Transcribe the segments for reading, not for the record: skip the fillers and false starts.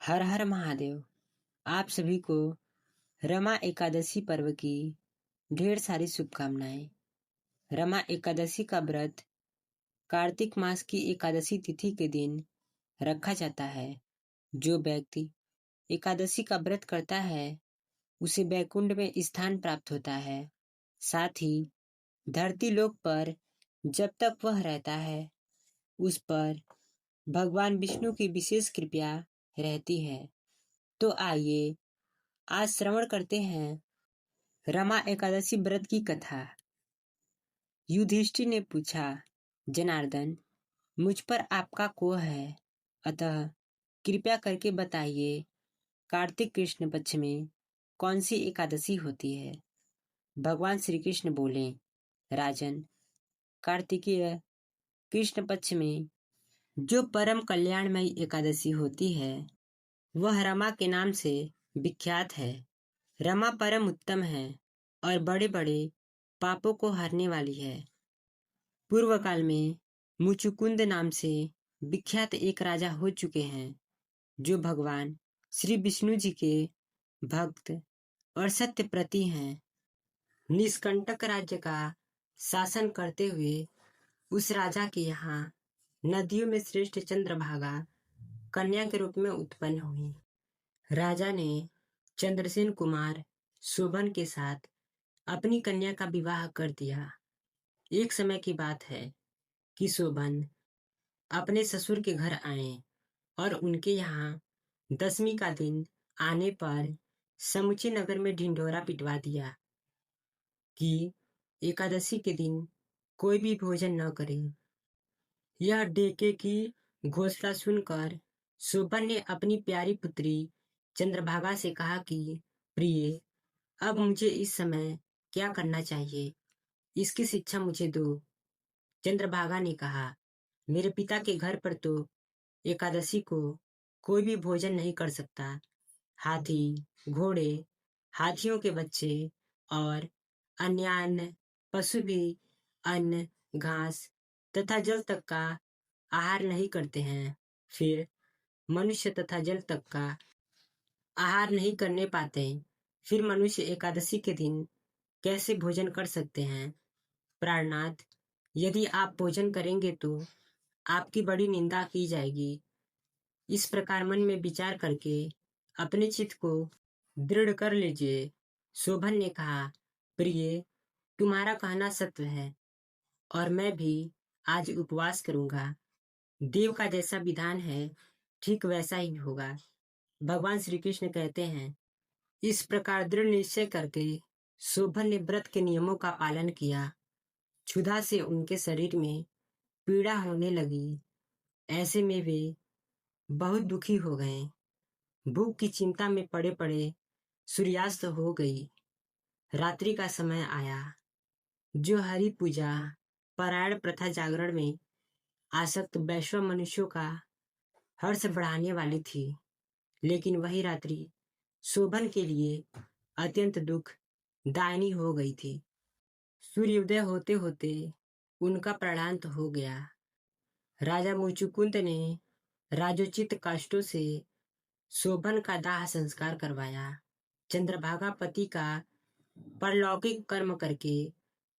हर हर महादेव। आप सभी को रमा एकादशी पर्व की ढेर सारी शुभकामनाएं। रमा एकादशी का व्रत कार्तिक मास की एकादशी तिथि के दिन रखा जाता है। जो व्यक्ति एकादशी का व्रत करता है उसे वैकुंठ में स्थान प्राप्त होता है। साथ ही धरती लोक पर जब तक वह रहता है उस पर भगवान विष्णु की विशेष कृपा रहती है। तो आइए आज श्रवण करते हैं रमा एकादशी व्रत की कथा। युधिष्ठिर ने पूछा, जनार्दन, मुझ पर आपका कोह है, अतः कृपया करके बताइए कार्तिक कृष्ण पक्ष में कौन सी एकादशी होती है। भगवान श्री कृष्ण बोले, राजन, कार्तिकीय कृष्ण पक्ष में जो परम कल्याणमयी एकादशी होती है वह रमा के नाम से विख्यात है। रमा परम उत्तम है और बड़े बड़े पापों को हरने वाली है। पूर्व काल में मुचुकुंद नाम से विख्यात एक राजा हो चुके हैं जो भगवान श्री विष्णु जी के भक्त और सत्य प्रति हैं। निष्कंटक राज्य का शासन करते हुए उस राजा के यहाँ नदियों में श्रेष्ठ चंद्रभागा कन्या के रूप में उत्पन्न हुई। राजा ने चंद्रसेन कुमार शोभन के साथ अपनी कन्या का विवाह कर दिया। एक समय की बात है कि शोभन अपने ससुर के घर आए और उनके यहाँ 10वीं का दिन आने पर समूचे नगर में ढिंढोरा पिटवा दिया कि एकादशी के दिन कोई भी भोजन न करे। यह डेके की घोषणा सुनकर शोभन ने अपनी प्यारी पुत्री चंद्रभागा से कहा कि प्रिय, अब मुझे इस समय क्या करना चाहिए, इसकी शिक्षा मुझे दो। चंद्रभागा ने कहा, मेरे पिता के घर पर तो एकादशी को कोई भी भोजन नहीं कर सकता। हाथी, घोड़े, हाथियों के बच्चे और अन्य पशु भी अन्न, घास तथा जल तक का आहार नहीं करते हैं। फिर मनुष्य तथा जल तक का आहार नहीं करने पाते, फिर मनुष्य एकादशी के दिन कैसे भोजन कर सकते हैं। प्राणनाथ, यदि आप भोजन करेंगे तो आपकी बड़ी निंदा की जाएगी। इस प्रकार मन में विचार करके अपने चित्त को दृढ़ कर लीजिए। शोभन ने कहा, प्रिय, तुम्हारा कहना सत्य है और मैं भी आज उपवास करूंगा। देव का जैसा विधान है ठीक वैसा ही होगा। भगवान श्री कृष्ण कहते हैं, इस प्रकार दृढ़ निश्चय करके शोभन ने व्रत के नियमों का पालन किया। क्षुधा से उनके शरीर में पीड़ा होने लगी। ऐसे में वे बहुत दुखी हो गए। भूख की चिंता में पड़े पड़े सूर्यास्त हो गई। रात्रि का समय आया। जो हरि पूजा पारायण प्रथा जागरण में आसक्त वैष्णव मनुष्यों का हर्ष बढ़ाने वाली थी, लेकिन वही रात्रि शोभन के लिए अत्यंत दुख दायनी हो गई थी। सूर्योदय होते होते उनका प्राणांत हो गया। राजा मुचुकुंद ने राजोचित काष्ठों से शोभन का दाह संस्कार करवाया। चंद्रभागा पति का परलौकिक कर्म करके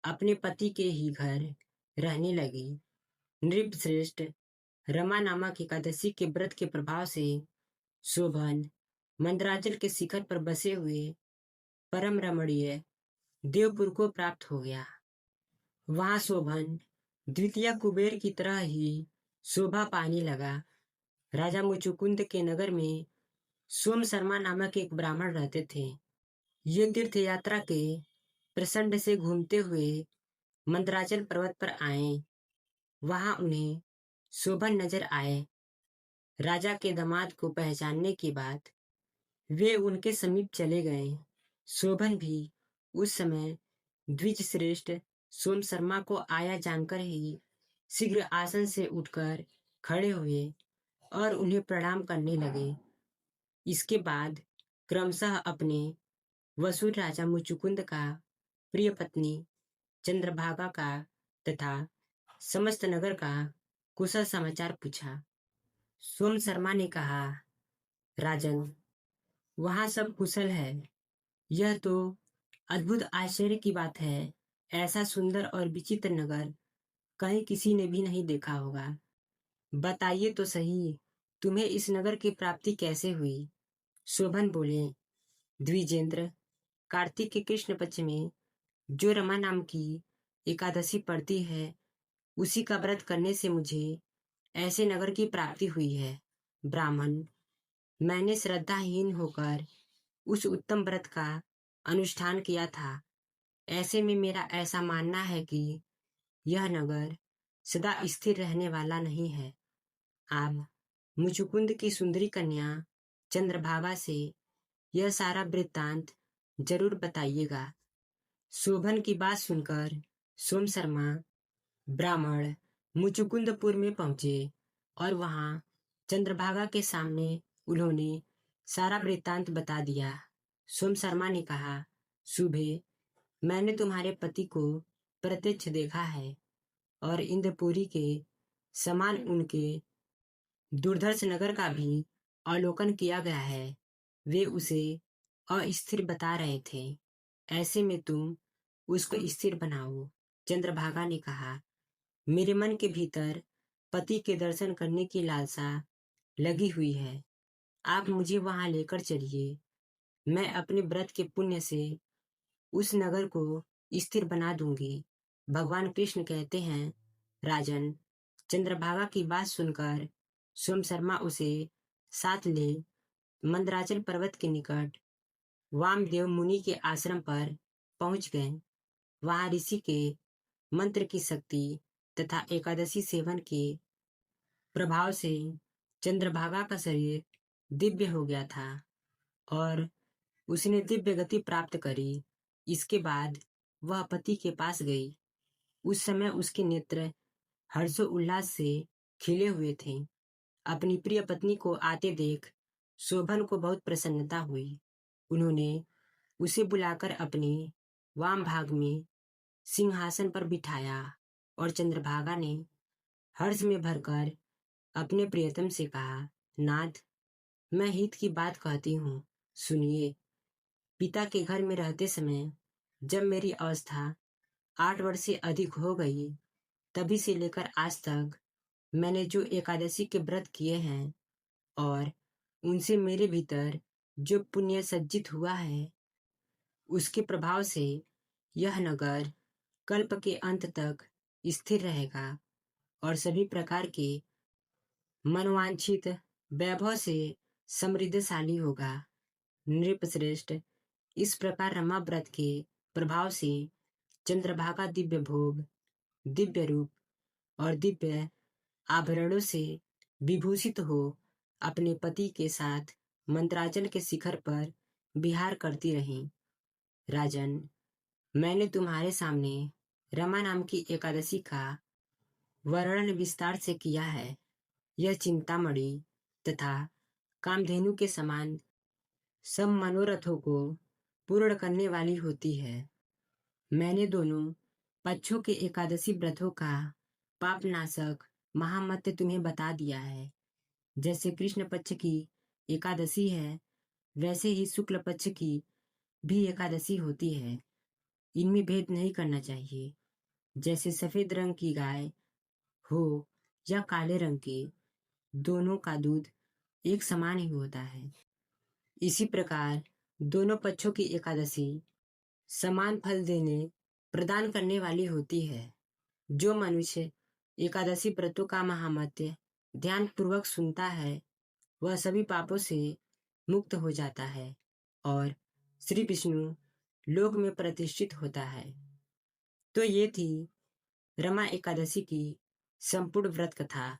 अपने पति के ही घर रहने लगी। नृपश्रेष्ठ रमा नामक एकादशी के व्रत के प्रभाव से शोभन मंदराचल के शिखर पर बसे हुए परम रमणीय देवपुर को प्राप्त हो गया। वहां शोभन द्वितीय कुबेर की तरह ही शोभा पाने लगा। राजा मुचुकुंद के नगर में सोम शर्मा नामक एक ब्राह्मण रहते थे। ये तीर्थ यात्रा के प्रसंड से घूमते हुए मंदराचल पर्वत पर आए। वहां उन्हें शोभन नजर आए। राजा के दामाद को पहचानने के बाद वे उनके समीप चले गए। शोभन भी उस समय द्विज श्रेष्ठ सोम शर्मा को आया जानकर ही शीघ्र आसन से उठकर खड़े हुए और उन्हें प्रणाम करने लगे। इसके बाद क्रमशः अपने वसुर राजा मुचुकुंद का, प्रिय पत्नी चंद्रभागा का तथा समस्त नगर का कुशल समाचार पूछा। सोम शर्मा ने कहा, राजन, वहाँ सब कुशल है। यह तो अद्भुत आश्चर्य की बात है। ऐसा सुंदर और विचित्र नगर कहीं किसी ने भी नहीं देखा होगा। बताइए तो सही, तुम्हें इस नगर की प्राप्ति कैसे हुई? शोभन बोले, द्विजेंद्र, कार्तिक के कृष्ण पक्ष में जो रमा नाम की एकादशी पड़ती है, उसी का व्रत करने से मुझे ऐसे नगर की प्राप्ति हुई है। ब्राह्मण, मैंने श्रद्धाहीन होकर उस उत्तम व्रत का अनुष्ठान किया था। ऐसे में मेरा ऐसा मानना है कि यह नगर सदा स्थिर रहने वाला नहीं है। आप मुचुकुंद की सुंदरी कन्या चंद्रभागा से यह सारा वृत्तांत जरूर बताइएगा। शोभन की बात सुनकर सोम शर्मा ब्राह्मण मुचुकुंदपुर में पहुंचे और वहां चंद्रभागा के सामने उन्होंने सारा वृत्तांत बता दिया। सोम शर्मा ने कहा, शुभे, मैंने तुम्हारे पति को प्रत्यक्ष देखा है और इंद्रपुरी के समान उनके दुर्धर्ष नगर का भी अवलोकन किया गया है। वे उसे अस्थिर बता रहे थे। ऐसे में तुम उसको स्थिर बनाओ। चंद्रभागा ने कहा, मेरे मन के भीतर पति के दर्शन करने की लालसा लगी हुई है। आप मुझे वहां लेकर चलिए। मैं अपने व्रत के पुण्य से उस नगर को स्थिर बना दूंगी। भगवान कृष्ण कहते हैं, राजन। चंद्रभागा की बात सुनकर सोम शर्मा उसे साथ ले मंदराचल पर्वत के निकट वामदेव मुनि के आश्रम पर पहुंच गए। वहां ऋषि के मंत्र की शक्ति तथा एकादशी सेवन के प्रभाव से चंद्रभागा का शरीर दिव्य हो गया था और उसने दिव्य गति प्राप्त करी। इसके बाद वह पति के पास गई। उस समय उसके नेत्र हर्षो उल्लास से खिले हुए थे। अपनी प्रिय पत्नी को आते देख शोभन को बहुत प्रसन्नता हुई। उन्होंने उसे बुलाकर अपने वाम भाग में सिंहासन पर बिठाया और चंद्रभागा ने हर्ष में भरकर अपने प्रियतम से कहा, नाथ, मैं हित की बात कहती हूँ, सुनिए। पिता के घर में रहते समय जब मेरी अवस्था 8 वर्ष से अधिक हो गई, तभी से लेकर आज तक मैंने जो एकादशी के व्रत किए हैं और उनसे मेरे भीतर जो पुण्य सज्जित हुआ है, उसके प्रभाव से यह नगर कल्प के अंत तक स्थिर रहेगा और सभी प्रकार के मनोवांछित वैभव से समृद्धशाली होगा। नृपश्रेष्ठ, इस प्रकार रमा व्रत के प्रभाव से चंद्रभागा दिव्य भोग, दिव्य रूप और दिव्य आभरणों से विभूषित हो अपने पति के साथ मंत्राचल के शिखर पर विहार करती रही। राजन, मैंने तुम्हारे सामने रमा नाम की एकादशी का वर्णन विस्तार से किया है। यह चिंतामणि तथा कामधेनु के समान सब मनोरथों को पूर्ण करने वाली होती है। मैंने दोनों पक्षों के एकादशी व्रतों का पापनाशक महामत्य तुम्हें बता दिया है। जैसे कृष्ण पक्ष की एकादशी है, वैसे ही शुक्ल पक्ष की भी एकादशी होती है। इनमें भेद नहीं करना चाहिए। जैसे सफेद रंग की गाय हो या काले रंग की, दोनों का दूध एक समान ही होता है। इसी प्रकार दोनों पक्षों की एकादशी समान फल देने प्रदान करने वाली होती है। जो मनुष्य एकादशी व्रतों का महामत्य ध्यान पूर्वक सुनता है, वह सभी पापों से मुक्त हो जाता है और श्री विष्णु लोक में प्रतिष्ठित होता है। तो ये थी रमा एकादशी की संपूर्ण व्रत कथा।